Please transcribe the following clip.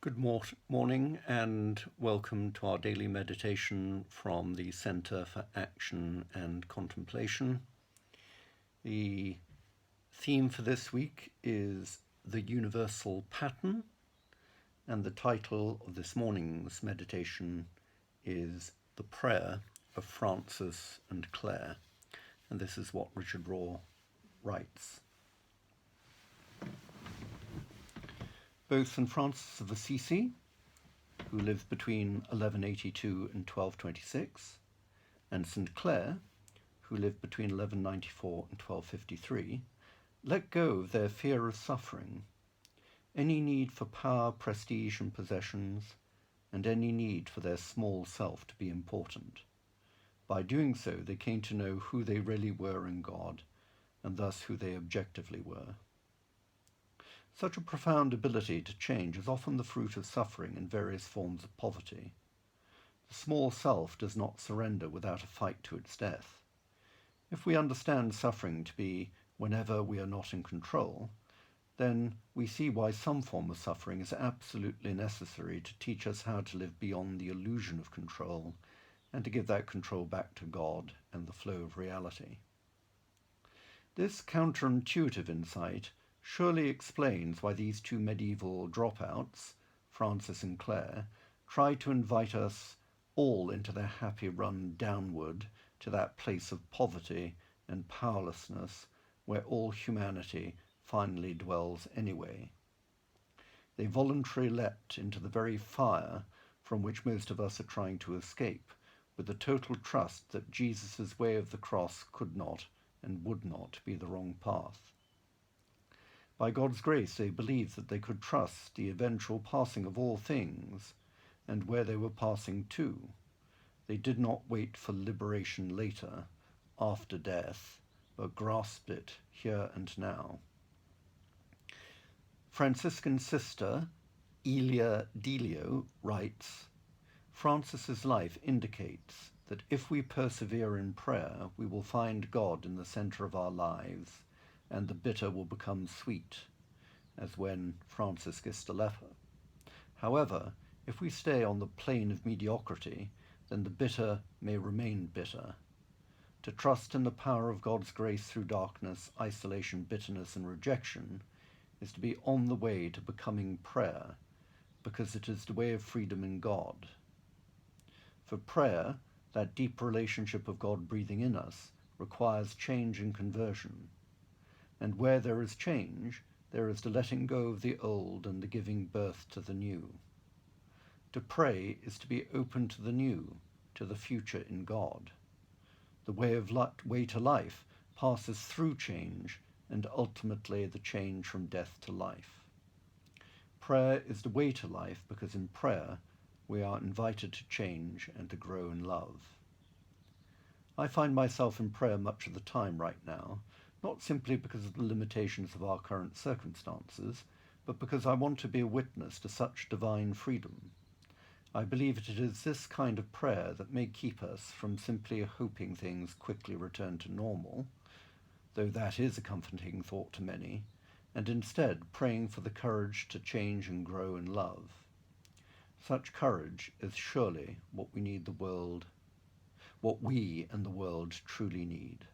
Good morning and welcome to our daily meditation from the Centre for Action and Contemplation. The theme for this week is the universal pattern, and the title of this morning's meditation is The Prayer of Francis and Clare, and this is what Richard Rohr writes. Both St. Francis of Assisi, who lived between 1182 and 1226, and St. Clare, who lived between 1194 and 1253, let go of their fear of suffering, any need for power, prestige, and possessions, and any need for their small self to be important. By doing so, they came to know who they really were in God, and thus who they objectively were. Such a profound ability to change is often the fruit of suffering in various forms of poverty. The small self does not surrender without a fight to its death. If we understand suffering to be whenever we are not in control, then we see why some form of suffering is absolutely necessary to teach us how to live beyond the illusion of control and to give that control back to God and the flow of reality. This counterintuitive insight surely explains why these two medieval dropouts, Francis and Clare, tried to invite us all into their happy run downward to that place of poverty and powerlessness where all humanity finally dwells anyway. They voluntarily leapt into the very fire from which most of us are trying to escape, with the total trust that Jesus' way of the cross could not and would not be the wrong path. By God's grace, they believed that they could trust the eventual passing of all things and where they were passing to. They did not wait for liberation later, after death, but grasped it here and now. Franciscan sister Elia Delio writes, Francis's life indicates that if we persevere in prayer, we will find God in the center of our lives, and the bitter will become sweet, as when Francis kissed a leper. However, if we stay on the plane of mediocrity, then the bitter may remain bitter. To trust in the power of God's grace through darkness, isolation, bitterness, and rejection is to be on the way to becoming prayer, because it is the way of freedom in God. For prayer, that deep relationship of God breathing in us, requires change and conversion. And where there is change, there is the letting go of the old and the giving birth to the new. To pray is to be open to the new, to the future in God. The way to life passes through change and ultimately the change from death to life. Prayer is the way to life because in prayer we are invited to change and to grow in love. I find myself in prayer much of the time right now, not simply because of the limitations of our current circumstances, but because I want to be a witness to such divine freedom. I believe it is this kind of prayer that may keep us from simply hoping things quickly return to normal, though that is a comforting thought to many, and instead praying for the courage to change and grow in love. Such courage is surely what we and the world truly need.